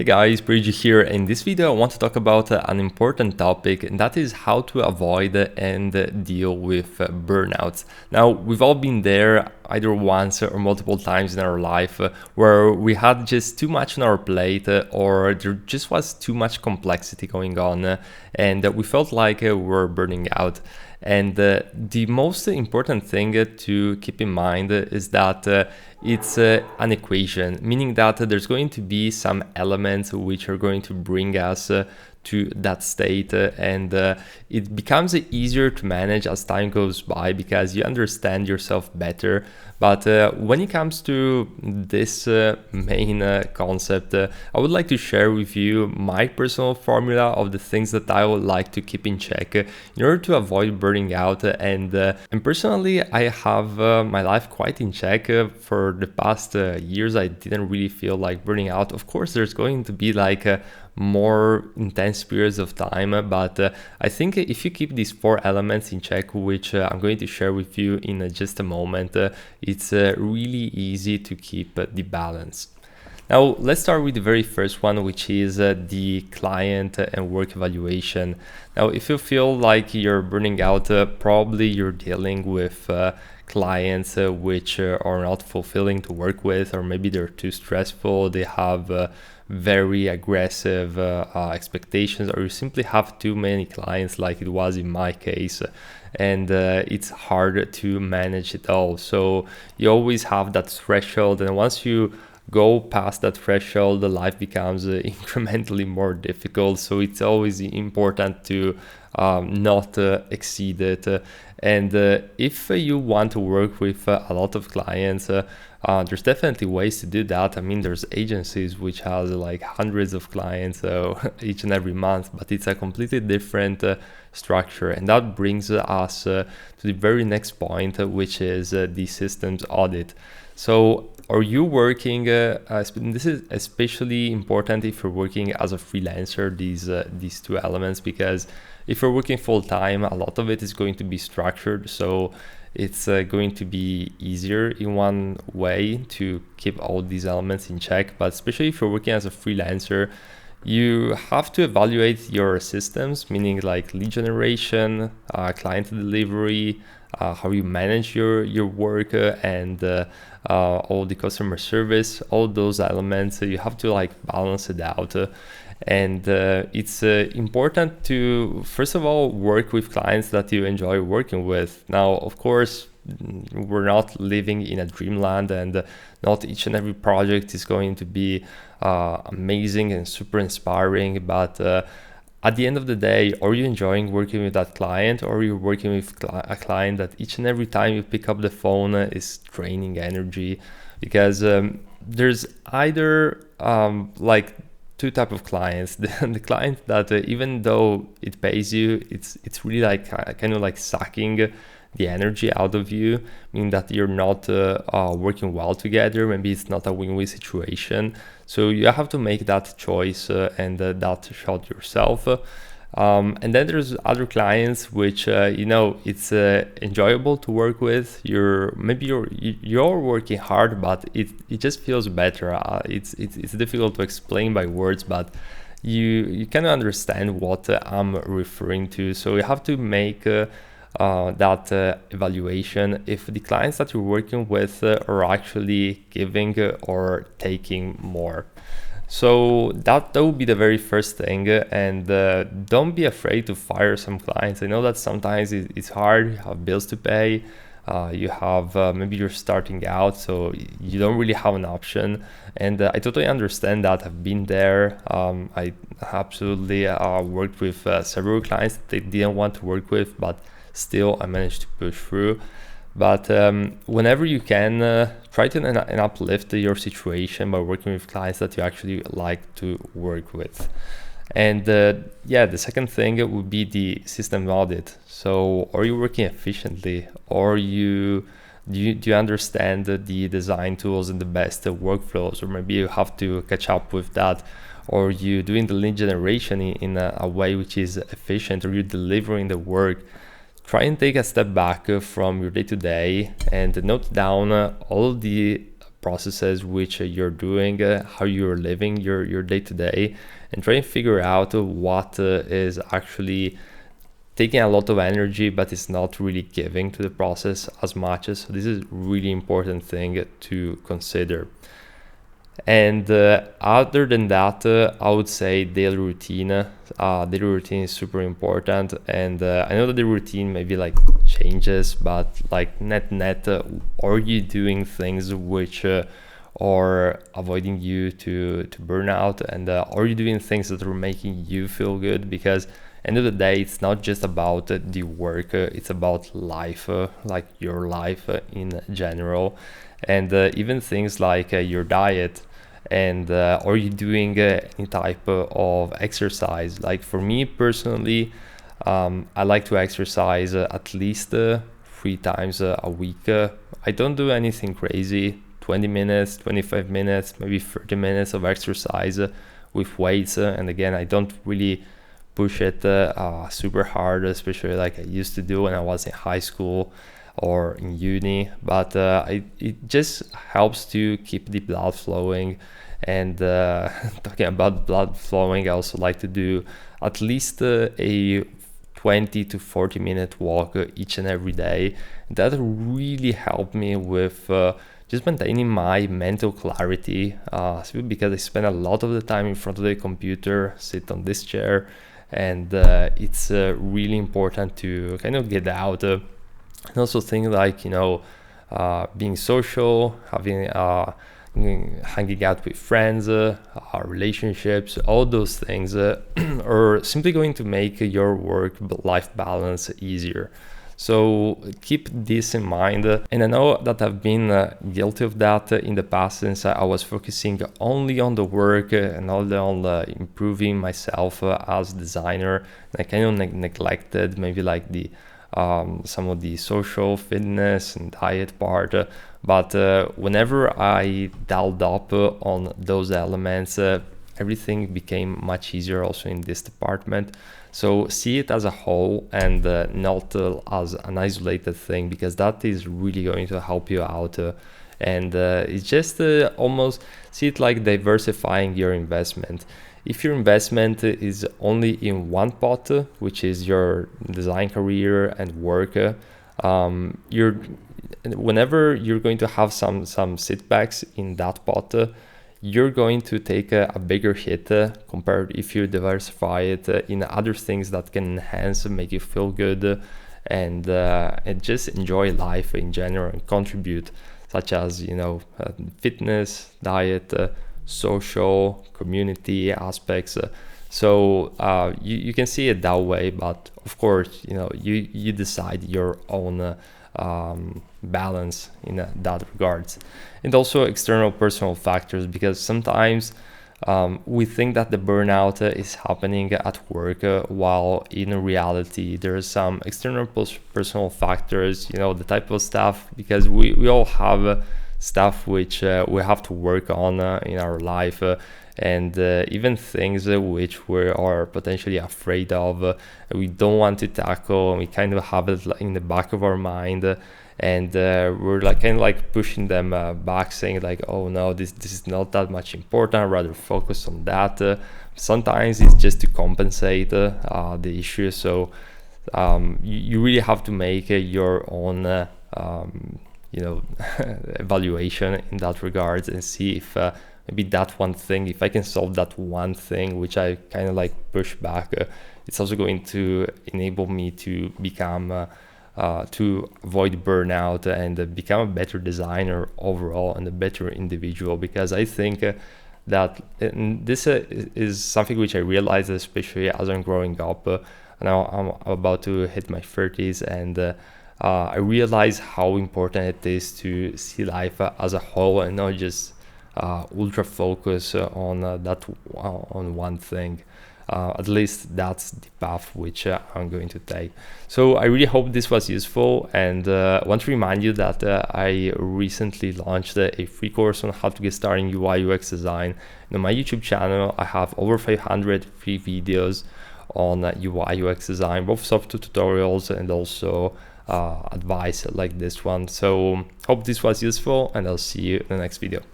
Hey guys, Bridget here. In this video, I want to talk about an important topic, and that is how to avoid and deal with burnouts. Now, we've all been there either once or multiple times in our life where we had just too much on our plate or there just was too much complexity going on and we felt like we were burning out. And the most important thing to keep in mind is that it's an equation, meaning that there's going to be some elements which are going to bring us to that state and it becomes easier to manage as time goes by because you understand yourself better. But when it comes to this main concept, I would like to share with you my personal formula of the things that I would like to keep in check in order to avoid burning out. And personally, I have my life quite in check. For the past years, I didn't really feel like burning out. Of course, there's going to be like more intense periods of time, but I think if you keep these four elements in check, which I'm going to share with you in just a moment, it's really easy to keep the balance. Now, let's start with the very first one, which is the client and work evaluation. Now, if you feel like you're burning out, probably you're dealing with clients which are not fulfilling to work with, or maybe they're too stressful, they have very aggressive expectations, or you simply have too many clients like it was in my case, and it's hard to manage it all. So you always have that threshold, and once you go past that threshold, the life becomes incrementally more difficult. So it's always important to not exceed it. And if you want to work with a lot of clients, there's definitely ways to do that. I mean, there's agencies which has like hundreds of clients each and every month, but it's a completely different structure. And that brings us to the very next point, which is the systems audit. So are you working, this is especially important if you're working as a freelancer, these two elements, because if you're working full-time, a lot of it is going to be structured. So it's going to be easier in one way to keep all these elements in check. But especially if you're working as a freelancer, you have to evaluate your systems, meaning like lead generation, client delivery, how you manage your work and all the customer service, all those elements. You have to like balance it out. And it's important to, first of all, work with clients that you enjoy working with. Now, of course, we're not living in a dreamland, and not each and every project is going to be amazing and super inspiring. But at the end of the day, are you enjoying working with that client, or are you working with a client that each and every time you pick up the phone is draining energy? Because there's either like two type of clients. The client that even though it pays you, it's really like kind of like sucking the energy out of you, meaning that you're not working well together. Maybe it's not a win-win situation. So you have to make that choice and that shot yourself. And then there's other clients which it's enjoyable to work with. You're working hard, but it just feels better. It's difficult to explain by words, but you kind of understand what I'm referring to. So you have to make that evaluation if the clients that you're working with are actually giving or taking more. So that would be the very first thing, and don't be afraid to fire some clients. I know that sometimes it's hard, you have bills to pay, you have maybe you're starting out, so you don't really have an option, and I totally understand that. I've been there. I absolutely worked with several clients that they didn't want to work with, but still I managed to push through. But whenever you can, try to uplift your situation by working with clients that you actually like to work with. And the second thing would be the system audit. So are you working efficiently, or do you understand the design tools and the best workflows, or maybe you have to catch up with that? Or you doing the lead generation in a way which is efficient, or you delivering the work? Try and take a step back from your day-to-day and note down all the processes which you're doing, how you're living your day to day, and try and figure out what is actually taking a lot of energy but it's not really giving to the process as much. So this is really important thing to consider. And other than that, I would say daily routine. Daily routine is super important, and I know that the routine maybe like changes, but like net, are you doing things which are avoiding you to burn out, and are you doing things that are making you feel good? Because end of the day, it's not just about the work, it's about life, like your life in general, and even things like your diet, and are you doing any type of exercise? Like for me personally, I like to exercise at least 3 times a week. I don't do anything crazy, 20 minutes, 25 minutes, maybe 30 minutes of exercise with weights, and again, I don't really push it super hard, especially like I used to do when I was in high school or in uni, but it just helps to keep the blood flowing. And talking about blood flowing, I also like to do at least a 20 to 40 minute walk each and every day. That really helped me with just maintaining my mental clarity, because I spend a lot of the time in front of the computer, sit on this chair, and it's really important to kind of get out and also things like, being social, having hanging out with friends, relationships, all those things are simply going to make your work-life balance easier. So keep this in mind. And I know that I've been guilty of that in the past, since I was focusing only on the work and only on improving myself as a designer. And I kind of neglected maybe like the some of the social, fitness and diet part. But whenever I dialed up on those elements, everything became much easier also in this department. So see it as a whole and not as an isolated thing, because that is really going to help you out. And it's just almost see it like diversifying your investment. If your investment is only in one pot, which is your design career and work, whenever you're going to have some setbacks in that pot, you're going to take a bigger hit compared if you diversify it in other things that can enhance, make you feel good, and just enjoy life in general and contribute, such as fitness, diet, social, community aspects. So you can see it that way, but of course you decide your own balance in that regards. And also external personal factors, because sometimes we think that the burnout is happening at work, while in reality there are some external personal factors, the type of stuff, because we all have stuff which we have to work on in our life, and even things which we are potentially afraid of, we don't want to tackle, and we kind of have it in the back of our mind, and we're like kind of like pushing them back, saying like, oh no, this is not that much important, I'd rather focus on that. Sometimes it's just to compensate the issue. So you really have to make your own evaluation in that regards, and see if maybe that one thing, if I can solve that one thing which I kind of like push back, it's also going to enable me to become to avoid burnout and become a better designer overall and a better individual. Because I think that this is something which I realized, especially as I'm growing up. Now I'm about to hit my 30s, and I realize how important it is to see life as a whole and not just ultra focus on on one thing. At least that's the path which I'm going to take. So I really hope this was useful, and want to remind you that I recently launched a free course on how to get started in UI UX design. And on my YouTube channel, I have over 500 free videos on UI UX design, both software tutorials and also advice like this one. So hope this was useful, and I'll see you in the next video.